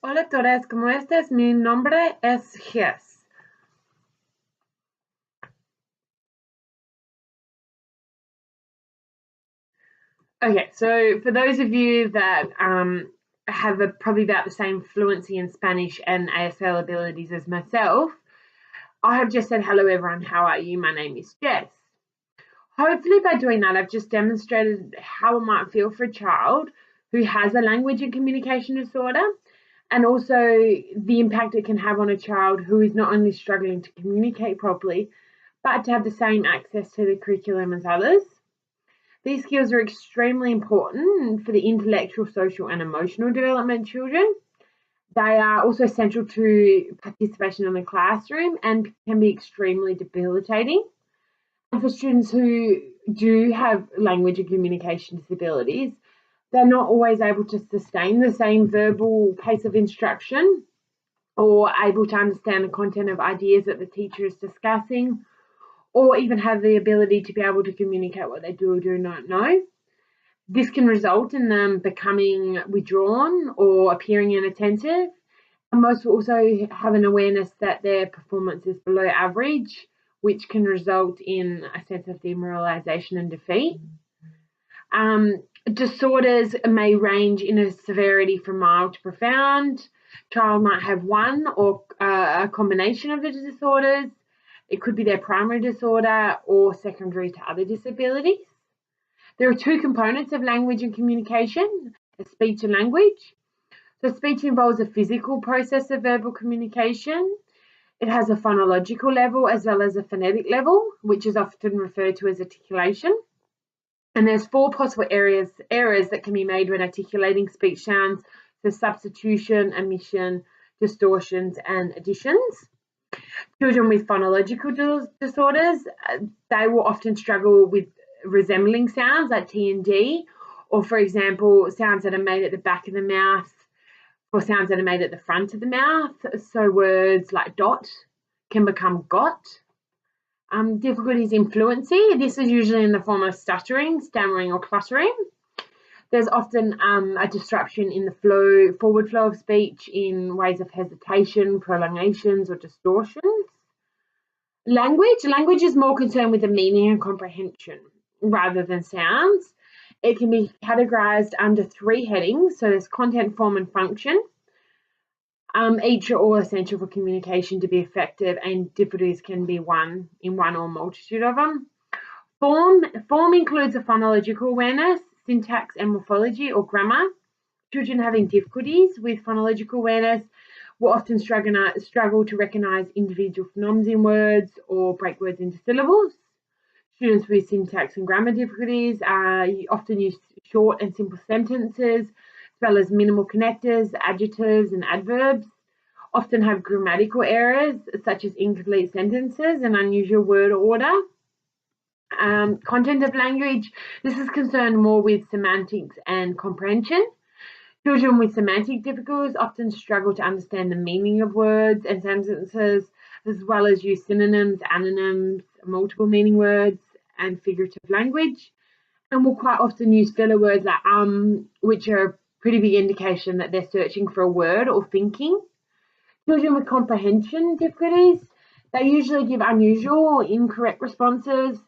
Hola todas, ¿cómo estás? Mi nombre es Jess. Okay, so for those of you that have probably about the same fluency in Spanish and ASL abilities as myself, I have just said hello everyone, how are you? My name is Jess. Hopefully by doing that, I've just demonstrated how it might feel for a child who has a language and communication disorder, and also the impact it can have on a child who is not only struggling to communicate properly, but to have the same access to the curriculum as others. These skills are extremely important for the intellectual, social, and emotional development of children. They are also essential to participation in the classroom and can be extremely debilitating. And for students who do have language and communication disabilities, they're not always able to sustain the same verbal pace of instruction or able to understand the content of ideas that the teacher is discussing, or even have the ability to be able to communicate what they do or do not know. This can result in them becoming withdrawn or appearing inattentive. And most will also have an awareness that their performance is below average, which can result in a sense of demoralization and defeat. Disorders may range in a severity from mild to profound. Child might have one or a combination of the disorders. It could be their primary disorder or secondary to other disabilities. There are two components of language and communication, speech and language. So speech involves a physical process of verbal communication. It has a phonological level as well as a phonetic level, which is often referred to as articulation. And there's four possible errors that can be made when articulating speech sounds: so substitution, omission, distortions, and additions. Children with phonological disorders, they will often struggle with resembling sounds like T and D, or for example, sounds that are made at the back of the mouth or sounds that are made at the front of the mouth. So words like dot can become got. Difficulties in fluency. This is usually in the form of stuttering, stammering, or cluttering. There's often a disruption in the forward flow of speech in ways of hesitation, prolongations, or distortions. Language is more concerned with the meaning and comprehension rather than sounds. It can be categorized under three headings. So there's content, form, and function. Each are all essential for communication to be effective, and difficulties can be in one or multitude of them. Form includes a phonological awareness, syntax and morphology or grammar. Children having difficulties with phonological awareness will often struggle to recognise individual phonemes in words or break words into syllables. Students with syntax and grammar difficulties often use short and simple sentences, as well as minimal connectors, adjectives, and adverbs. Often have grammatical errors, such as incomplete sentences and unusual word order. Content of language. This is concerned more with semantics and comprehension. Children with semantic difficulties often struggle to understand the meaning of words and sentences, as well as use synonyms, antonyms, multiple meaning words, and figurative language, and will quite often use filler words like which are a pretty big indication that they're searching for a word or thinking. Children with comprehension difficulties, they usually give unusual or incorrect responses,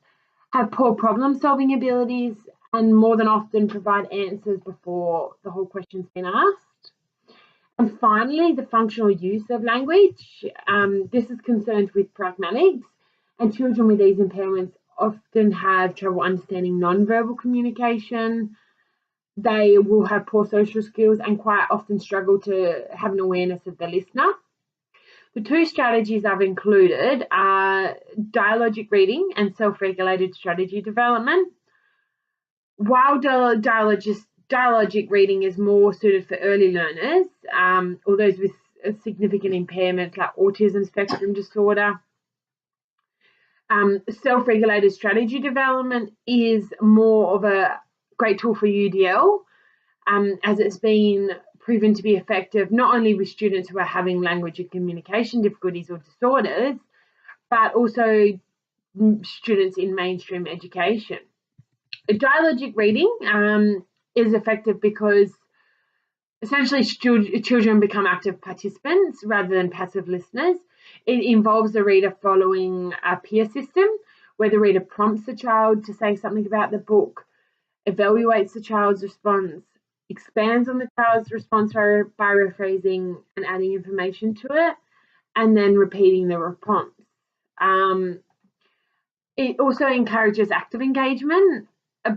have poor problem-solving abilities, and more than often provide answers before the whole question's been asked. And finally, the functional use of language. This is concerned with pragmatics, and children with these impairments often have trouble understanding non-verbal communication. They will have poor social skills and quite often struggle to have an awareness of the listener. The two strategies I've included are dialogic reading and self-regulated strategy development. While dialogic reading is more suited for early learners, or those with significant impairments like autism spectrum disorder, self-regulated strategy development is more of a great tool for UDL, as it's been proven to be effective not only with students who are having language and communication difficulties or disorders, but also students in mainstream education. Dialogic reading is effective because essentially children become active participants rather than passive listeners. It involves the reader following a peer system where the reader prompts the child to say something about the book, evaluates the child's response, expands on the child's response by rephrasing and adding information to it, and then repeating the response. It also encourages active engagement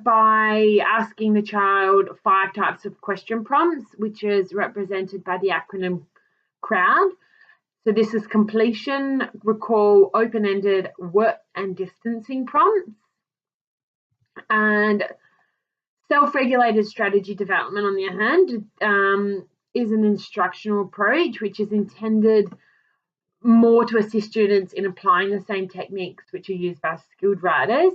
by asking the child 5 types of question prompts, which is represented by the acronym CROWD. So this is completion, recall, open-ended, work and distancing prompts. And self-regulated strategy development, on the other hand, is an instructional approach which is intended more to assist students in applying the same techniques which are used by skilled writers.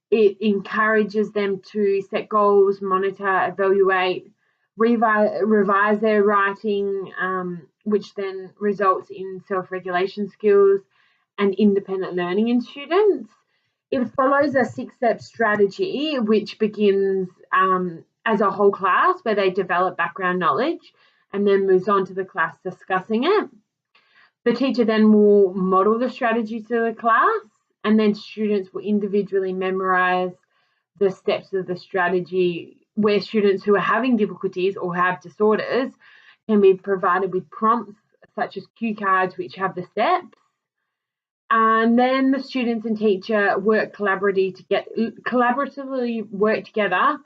It encourages them to set goals, monitor, evaluate, revise their writing, which then results in self-regulation skills and independent learning in students. It follows a 6-step strategy which begins as a whole class where they develop background knowledge and then moves on to the class discussing it. The teacher then will model the strategy to the class, and then students will individually memorise the steps of the strategy, where students who are having difficulties or have disorders can be provided with prompts such as cue cards which have the steps. And then the students and teacher work collaboratively work together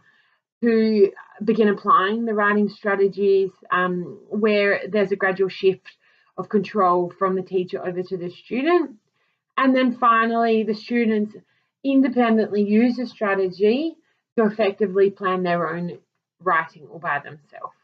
to begin applying the writing strategies, where there's a gradual shift of control from the teacher over to the student. And then finally, the students independently use the strategy to effectively plan their own writing all by themselves.